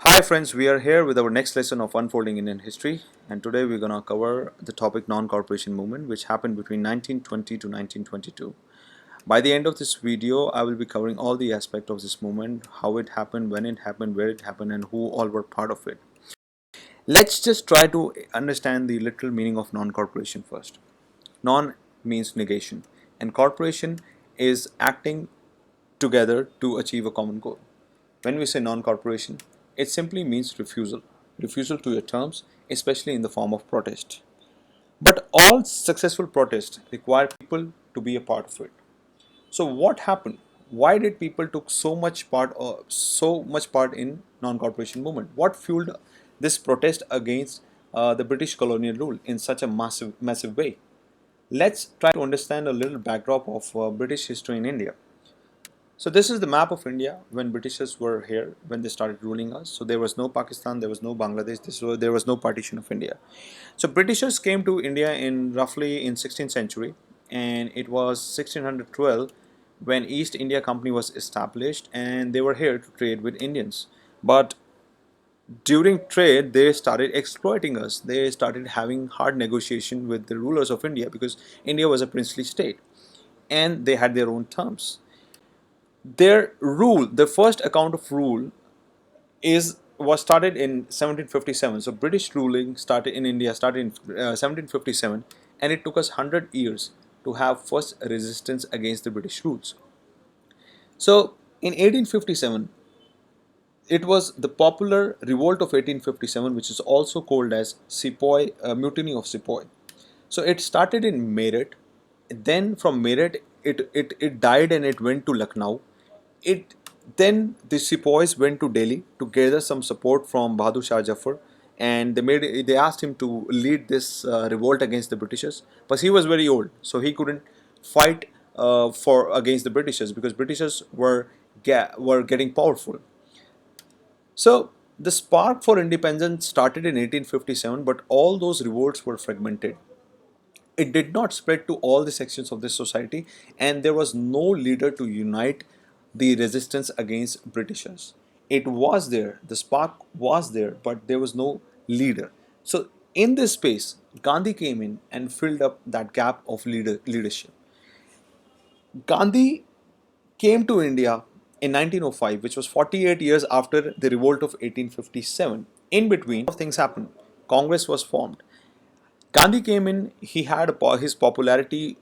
Hi friends, we are here with our next lesson of Unfolding Indian History, and today we're going to cover the topic non-corporation movement which happened between 1920 to 1922. By the end of this video, I will be covering all the aspects of this movement, how it happened, when it happened, where it happened, and who all were part of it. Let's just try to understand the literal meaning of non-corporation first. Non means negation, and corporation is acting together to achieve a common goal. When we say non-corporation, it simply means refusal to your terms, especially in the form of protest. But all successful protests require people to be a part of it. So what happened? Why did people took so much part in non-corporation movement? What fueled this protest against the British colonial rule in such a massive way? Let's try to understand a little backdrop of British history in India. So this is the map of India when Britishers were here, when they started ruling us. So there was no Pakistan, there was no Bangladesh, there was no partition of India. So Britishers came to India in roughly in 16th century, and it was 1612 when East India Company was established, and they were here to trade with Indians. But during trade, they started exploiting us. They started having hard negotiation with the rulers of India because India was a princely state, and they had their own terms. Their rule, the first account of rule, is was started in 1757. So British ruling started in India started in 1757, and it took us 100 years to have first resistance against the British rules. So in 1857, it was the popular revolt of 1857, which is also called as Sepoy Mutiny of Sepoy. So it started in Meerut. Then from Meerut, it died and it went to Lucknow. It then the sepoys went to Delhi to gather some support from Bahadur Shah Jafar, and they asked him to lead this revolt against the Britishers. But he was very old, so he couldn't fight for against the Britishers because Britishers were getting powerful. So the spark for independence started in 1857, but all those revolts were fragmented. It did not spread to all the sections of the society, and there was no leader to unite the resistance against Britishers. It was there, the spark was there, but there was no leader. So in this space, Gandhi came in and filled up that gap of leadership. Gandhi came to India in 1905, which was 48 years after the revolt of 1857. In between, things happened. Congress was formed. Gandhi came in, he had his popularity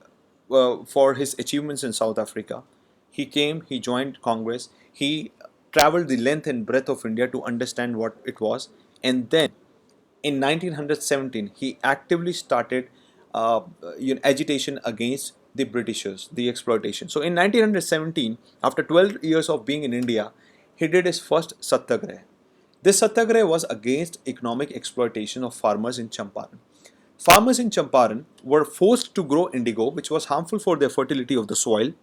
for his achievements in South Africa. He came, he joined Congress, he traveled the length and breadth of India to understand what it was, and then in 1917 he actively started agitation against the Britishers, the exploitation. So in 1917, after 12 years of being in India, he did his first Satyagraha. This Satyagraha was against economic exploitation of farmers in Champaran. Farmers in Champaran were forced to grow indigo, which was harmful for the fertility of the soil,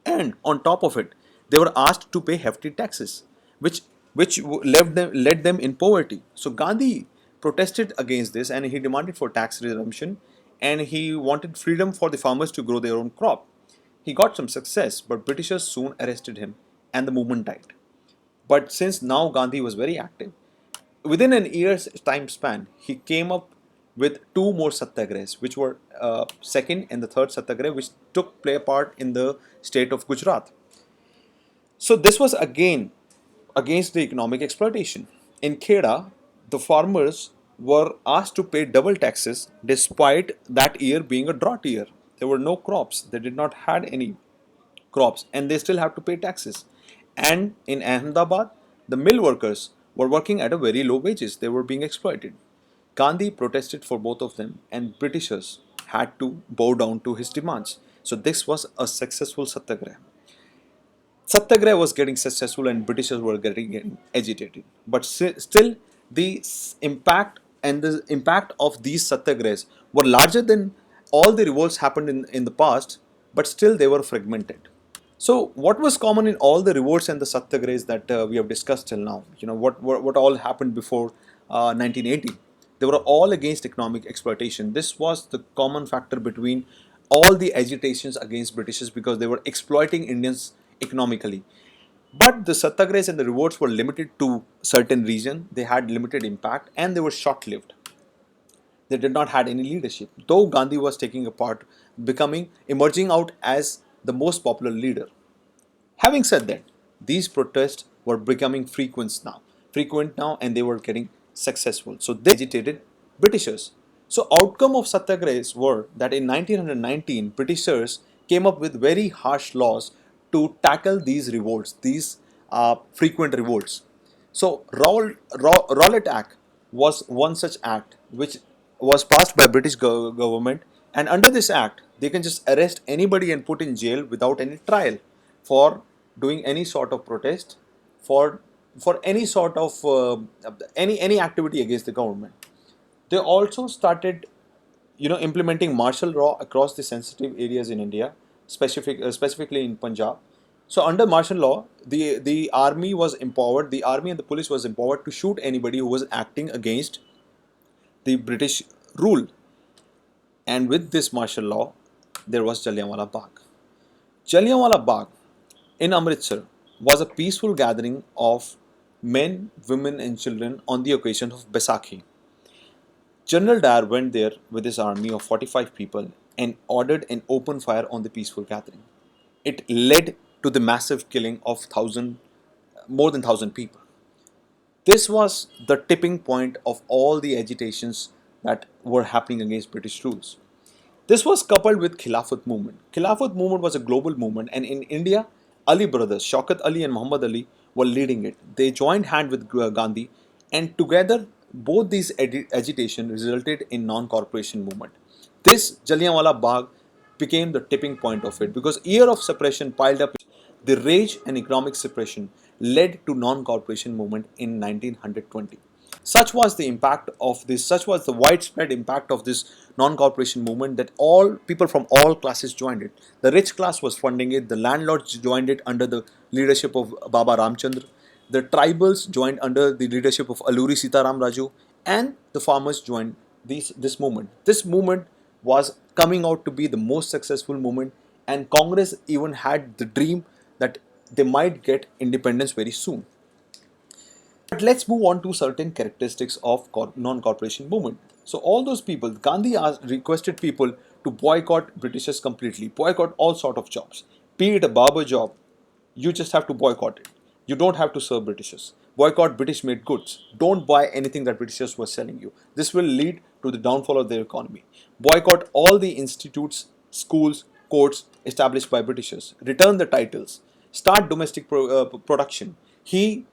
and on top of it, they were asked to pay hefty taxes, which led them in poverty. So Gandhi protested against this, and he demanded for tax resumption, and he wanted freedom for the farmers to grow their own crop. He got some success, but Britishers soon arrested him, and the movement died. But since now Gandhi was very active, within an year's time span, he came up with two more satyagrahas, which were second and the third satyagraha, which took play part in the state of Gujarat. So this was again against the economic exploitation. In Kheda, the farmers were asked to pay double taxes despite that year being a drought year. There were no crops. They did not had any crops, and they still have to pay taxes. And in Ahmedabad, the mill workers were working at a very low wages. They were being exploited. Gandhi protested for both of them, and Britishers had to bow down to his demands. So this was a successful satyagraha. Satyagraha was getting successful and Britishers were getting agitated. But still, the impact of these satyagrahas were larger than all the revolts happened in the past, but still they were fragmented. So, what was common in all the revolts and the satyagrahas that we have discussed till now? What all happened before 1980? They were all against economic exploitation. This was the common factor between all the agitations against Britishers because they were exploiting Indians economically. But the satyagrahas and the revolts were limited to certain region. They had limited impact and they were short-lived. They did not had any leadership. Though Gandhi was taking a part, emerging out as the most popular leader. Having said that, these protests were becoming frequent now, and they were getting successful. So they agitated Britishers. So outcome of satyagrahas were that in 1919, Britishers came up with very harsh laws to tackle these revolts, these frequent revolts. So Rowlatt Act was one such act which was passed by British government, and under this act they can just arrest anybody and put in jail without any trial for doing any sort of protest, for any sort of any activity against the government. They also started, implementing martial law across the sensitive areas in India, specifically in Punjab. So under martial law, the army was empowered. The army and the police was empowered to shoot anybody who was acting against the British rule. And with this martial law, there was Jallianwala Bagh. Jallianwala Bagh in Amritsar was a peaceful gathering of men, women, and children on the occasion of Baisakhi. General Dyer went there with his army of 45 people and ordered an open fire on the peaceful gathering. It led to the massive killing of more than 1,000 people. This was the tipping point of all the agitations that were happening against British rules. This was coupled with Khilafat movement. Khilafat movement was a global movement, and in India, Ali brothers, Shaukat Ali and Muhammad Ali, were leading it. They joined hand with Gandhi, and together both these agitation resulted in non-corporation movement. This Jallianwala Bagh became the tipping point of it because year of suppression piled up. The rage and economic suppression led to non-corporation movement in 1920. Such was the widespread impact of this non-corporation movement that all people from all classes joined it. The rich class was funding it, the landlords joined it under the leadership of Baba Ramchandra, the tribals joined under the leadership of Alluri Sitaram Raju, and the farmers joined this movement. This movement was coming out to be the most successful movement, and Congress even had the dream that they might get independence very soon. But let's move on to certain characteristics of non-corporation movement. So all those people, Gandhi requested people to boycott Britishers completely, boycott all sort of jobs. Be it a barber job, you just have to boycott it. You don't have to serve Britishers. Boycott British-made goods. Don't buy anything that Britishers were selling you. This will lead to the downfall of their economy. Boycott all the institutes, schools, courts established by Britishers. Return the titles. Start domestic production. He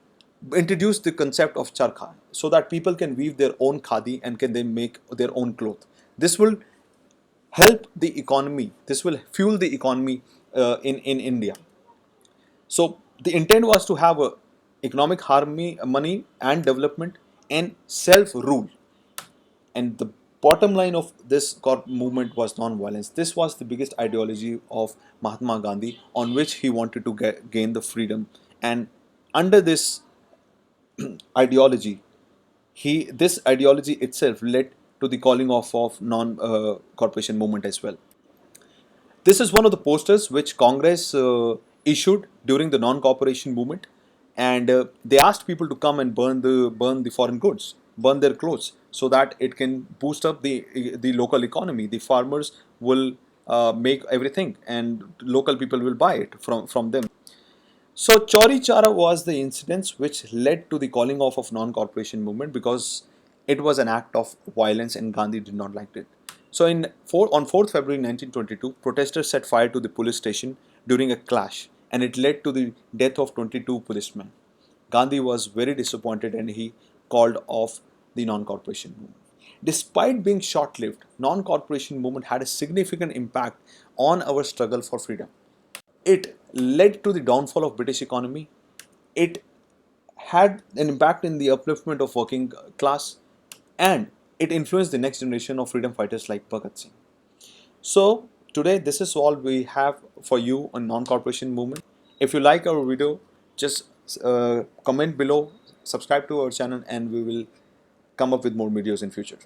introduced the concept of charkha so that people can weave their own khadi and can then make their own cloth. This will help the economy. This will fuel the economy in India. So the intent was to have a economic harmony, money and development and self-rule. And the bottom line of this movement was non-violence. This was the biggest ideology of Mahatma Gandhi on which he wanted to gain the freedom. And under this ideology, this ideology itself led to the calling off of non-corporation movement as well. This is one of the posters which Congress issued during the non-cooperation movement, and they asked people to come and burn the foreign goods, burn their clothes, so that it can boost up the local economy. The farmers will make everything, and local people will buy it from them. So Chauri Chara was the incident which led to the calling off of non-corporation movement because it was an act of violence and Gandhi did not like it. So on 4th February 1922, protesters set fire to the police station during a clash and it led to the death of 22 policemen. Gandhi was very disappointed and he called off the non-corporation movement. Despite being short-lived, non-corporation movement had a significant impact on our struggle for freedom. It led to the downfall of British economy. It had an impact in the upliftment of working class, and it influenced the next generation of freedom fighters like Bhagat Singh. So today this is all we have for you on non-corporation movement. If you like our video, just comment below, subscribe to our channel, and we will come up with more videos in future.